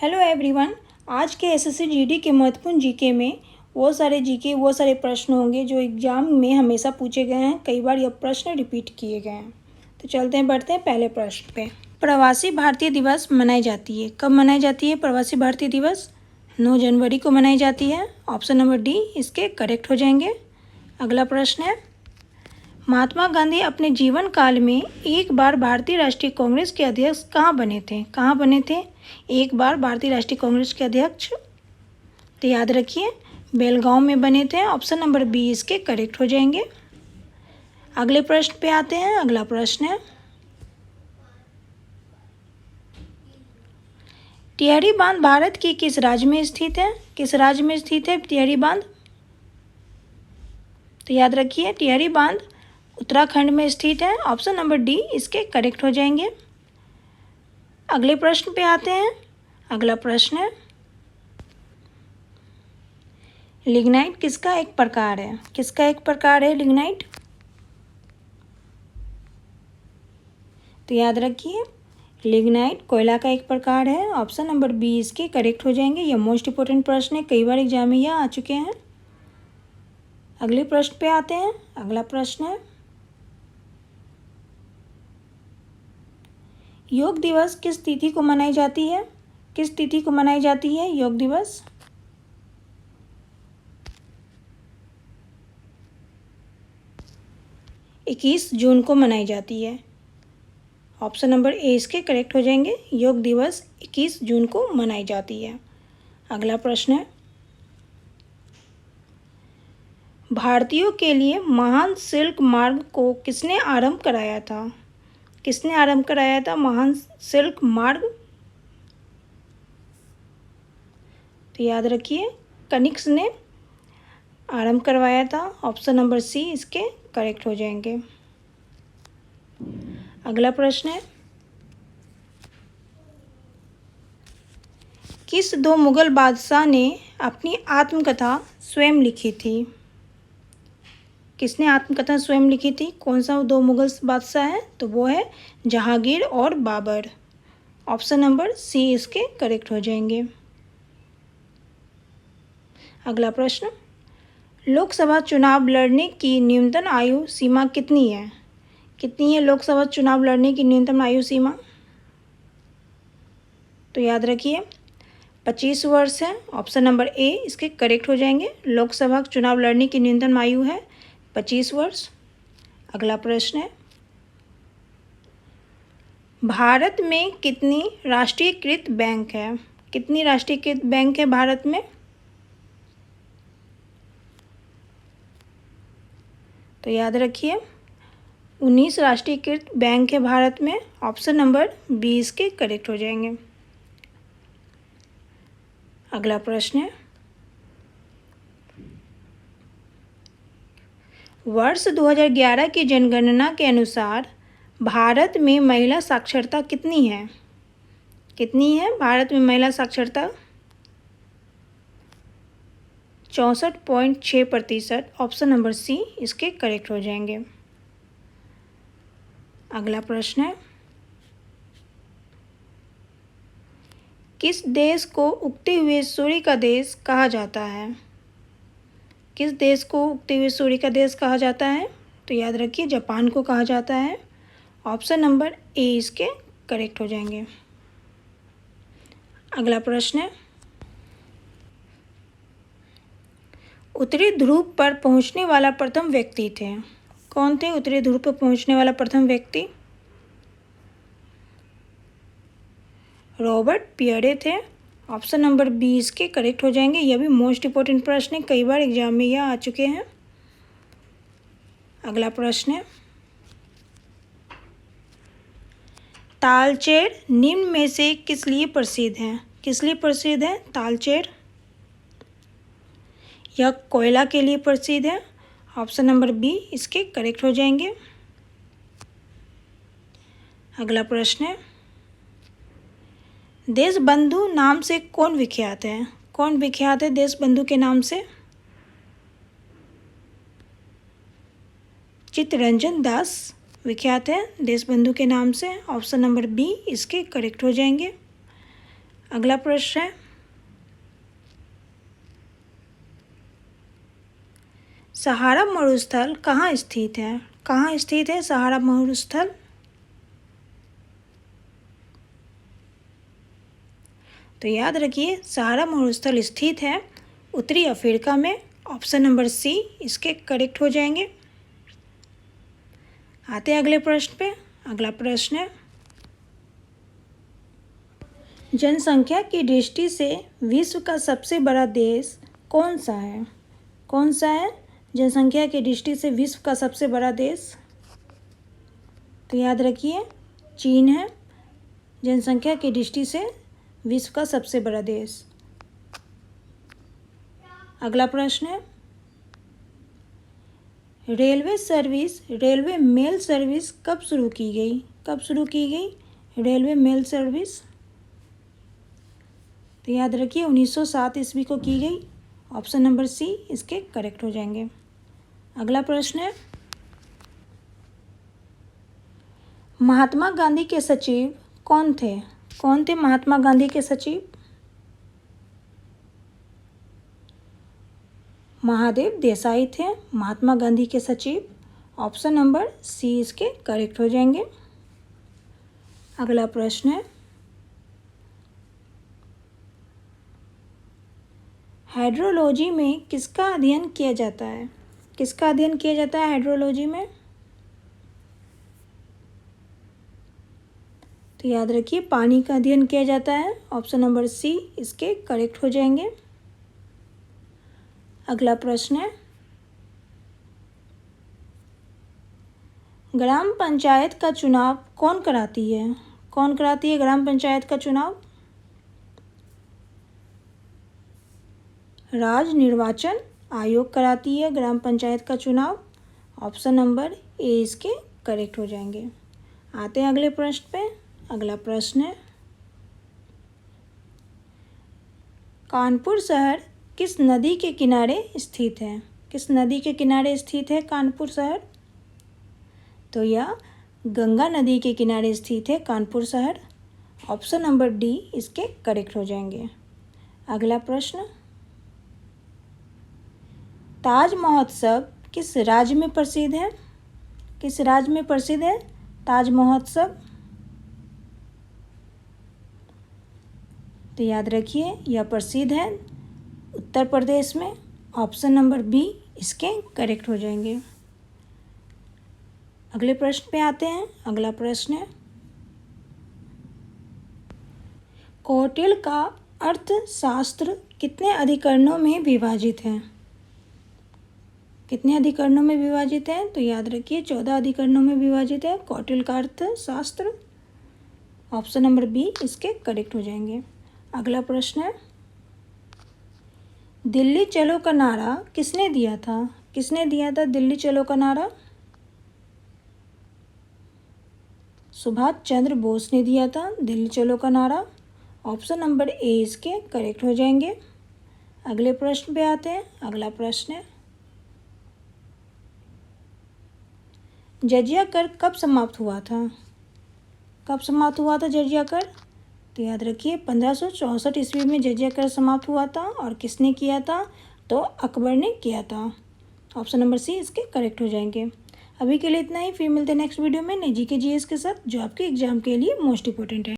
Hello everyone. आज के SSC GD के महत्वपूर्ण जीके में वो सारे प्रश्न होंगे जो एग्जाम में हमेशा पूछे गए हैं। कई बार यह प्रश्न रिपीट किए गए हैं। तो चलते हैं, बढ़ते हैं पहले प्रश्न पे। प्रवासी भारतीय दिवस मनाई जाती है, कब मनाई जाती है प्रवासी भारतीय दिवस? 9 जनवरी को मनाई जाती है। ऑप्शन नंबर डी इसके करेक्ट हो जाएंगे। अगला प्रश्न है, महात्मा गांधी अपने जीवन काल में एक बार भारतीय राष्ट्रीय कांग्रेस के अध्यक्ष कहाँ बने थे? कहाँ बने थे एक बार भारतीय राष्ट्रीय कांग्रेस के अध्यक्ष? तो याद रखिए बेलगांव में बने थे। ऑप्शन नंबर बी इसके करेक्ट हो जाएंगे। अगले प्रश्न पे आते हैं। अगला प्रश्न है, टिहरी बांध भारत की किस राज्य में स्थित है? किस राज्य में स्थित है टिहरी बांध? तो याद रखिए टिहरी बांध उत्तराखंड में स्थित है। ऑप्शन नंबर डी इसके करेक्ट हो जाएंगे। अगले प्रश्न पे आते हैं। अगला प्रश्न है, लिग्नाइट किसका एक प्रकार है? किसका एक प्रकार है लिग्नाइट? तो याद रखिए लिग्नाइट कोयला का एक प्रकार है। ऑप्शन नंबर बी इसके करेक्ट हो जाएंगे। यह मोस्ट इंपोर्टेंट प्रश्न है, कई बार एग्जाम में यह आ चुके हैं। अगले प्रश्न पे आते हैं। अगला प्रश्न है, योग दिवस किस तिथि को मनाई जाती है? किस तिथि को मनाई जाती है योग दिवस? इक्कीस जून को मनाई जाती है। ऑप्शन नंबर ए इसके करेक्ट हो जाएंगे। योग दिवस 21 जून को मनाई जाती है। अगला प्रश्न है, भारतीयों के लिए महान सिल्क मार्ग को किसने आरंभ कराया था? किसने आरंभ कराया था महान सिल्क मार्ग? तो याद रखिए कनिष्क ने आरंभ करवाया था। ऑप्शन नंबर सी इसके करेक्ट हो जाएंगे। अगला प्रश्न है, किस दो मुगल बादशाह ने अपनी आत्मकथा स्वयं लिखी थी? किसने आत्मकथा स्वयं लिखी थी? कौन सा दो मुगल बादशाह है? तो वो है जहांगीर और बाबर। ऑप्शन नंबर सी इसके करेक्ट हो जाएंगे। अगला प्रश्न, लोकसभा चुनाव लड़ने की न्यूनतम आयु सीमा कितनी है? कितनी है लोकसभा चुनाव लड़ने की न्यूनतम आयु सीमा? तो याद रखिए 25 वर्ष है। ऑप्शन नंबर ए इसके करेक्ट हो जाएंगे। लोकसभा चुनाव लड़ने की न्यूनतम आयु है 25 वर्ष। अगला प्रश्न है, भारत में कितनी राष्ट्रीयकृत बैंक है? कितनी राष्ट्रीयकृत बैंक है भारत में? तो याद रखिए 19 राष्ट्रीयकृत बैंक है भारत में। ऑप्शन नंबर 20 के करेक्ट हो जाएंगे। अगला प्रश्न है, वर्ष 2011 की जनगणना के अनुसार भारत में महिला साक्षरता कितनी है? कितनी है भारत में महिला साक्षरता? 64.6%। ऑप्शन नंबर सी इसके करेक्ट हो जाएंगे। अगला प्रश्न है, किस देश को उगते हुए सूर्य का देश कहा जाता है? किस देश को उगते हुए सूर्य का देश कहा जाता है? तो याद रखिए जापान को कहा जाता है। ऑप्शन नंबर ए इसके करेक्ट हो जाएंगे। अगला प्रश्न है, उत्तरी ध्रुव पर पहुंचने वाला प्रथम व्यक्ति थे? कौन थे उत्तरी ध्रुव पर पहुंचने वाला प्रथम व्यक्ति? रॉबर्ट पियरे थे। ऑप्शन नंबर बी इसके करेक्ट हो जाएंगे। यह भी मोस्ट इंपोर्टेंट प्रश्न है, कई बार एग्जाम में यह आ चुके हैं। अगला प्रश्न है, तालचेर निम्न में से किस लिए प्रसिद्ध है? किस लिए प्रसिद्ध है तालचेर? यह कोयला के लिए प्रसिद्ध है। ऑप्शन नंबर बी इसके करेक्ट हो जाएंगे। अगला प्रश्न है, देशबंधु नाम से कौन विख्यात है? कौन विख्यात है देशबंधु के नाम से? चित्तरंजन दास विख्यात है देशबंधु के नाम से। ऑप्शन नंबर बी इसके करेक्ट हो जाएंगे। अगला प्रश्न है, सहारा मरुस्थल कहाँ स्थित है? कहाँ स्थित है सहारा मरुस्थल? तो याद रखिए, सहारा मरुस्थल स्थित है उत्तरी अफ्रीका में। ऑप्शन नंबर सी इसके करेक्ट हो जाएंगे। आते हैं अगले प्रश्न पे। अगला प्रश्न है, जनसंख्या की दृष्टि से विश्व का सबसे बड़ा देश कौन सा है? कौन सा है जनसंख्या की दृष्टि से विश्व का सबसे बड़ा देश? तो याद रखिए, चीन है जनसंख्या की दृष्टि से विश्व का सबसे बड़ा देश। अगला प्रश्न है, रेलवे मेल सर्विस कब शुरू की गई? कब शुरू की गई रेलवे मेल सर्विस? तो याद रखिए 1907 ईस्वी को की गई। ऑप्शन नंबर सी इसके करेक्ट हो जाएंगे। अगला प्रश्न है, महात्मा गांधी के सचिव कौन थे? कौन थे महात्मा गांधी के सचिव? महादेव देसाई थे महात्मा गांधी के सचिव। ऑप्शन नंबर सी इसके करेक्ट हो जाएंगे। अगला प्रश्न है, हाइड्रोलॉजी में किसका अध्ययन किया जाता है? किसका अध्ययन किया जाता है हाइड्रोलॉजी में? तो याद रखिए, पानी का अध्ययन किया जाता है। ऑप्शन नंबर सी इसके करेक्ट हो जाएंगे। अगला प्रश्न है, ग्राम पंचायत का चुनाव कौन कराती है? कौन कराती है ग्राम पंचायत का चुनाव? राज्य निर्वाचन आयोग कराती है ग्राम पंचायत का चुनाव। ऑप्शन नंबर ए इसके करेक्ट हो जाएंगे। आते हैं अगले प्रश्न पे। अगला प्रश्न है, कानपुर शहर किस नदी के किनारे स्थित है? किस नदी के किनारे स्थित है कानपुर शहर? तो यह गंगा नदी के किनारे स्थित है कानपुर शहर। ऑप्शन नंबर डी इसके करेक्ट हो जाएंगे। अगला प्रश्न, ताज महोत्सव किस राज्य में प्रसिद्ध है? किस राज्य में प्रसिद्ध है ताज महोत्सव? तो याद रखिए, यह प्रसिद्ध है उत्तर प्रदेश में। ऑप्शन नंबर बी इसके करेक्ट हो जाएंगे। अगले प्रश्न पे आते हैं। अगला प्रश्न है, कौटिल्य का अर्थशास्त्र कितने अधिकरणों में विभाजित है? कितने अधिकरणों में विभाजित है? तो याद रखिए 14 अधिकरणों में विभाजित है कौटिल्य का अर्थशास्त्र। ऑप्शन नंबर बी इसके करेक्ट हो जाएंगे। अगला प्रश्न है, दिल्ली चलो का नारा किसने दिया था? किसने दिया था दिल्ली चलो का नारा? सुभाष चंद्र बोस ने दिया था दिल्ली चलो का नारा। ऑप्शन नंबर ए इसके करेक्ट हो जाएंगे। अगले प्रश्न पे आते हैं। अगला प्रश्न है, जजिया कर कब समाप्त हुआ था? कब समाप्त हुआ था जजिया कर? तो याद रखिए 1564 ईस्वी में जजिया कर समाप्त हुआ था। और किसने किया था? तो अकबर ने किया था। ऑप्शन नंबर सी इसके करेक्ट हो जाएंगे। अभी के लिए इतना ही। फिर मिलते हैं नेक्स्ट वीडियो में नई जीके जीएस के साथ, जो आपके एग्जाम के लिए मोस्ट इंपॉर्टेंट है।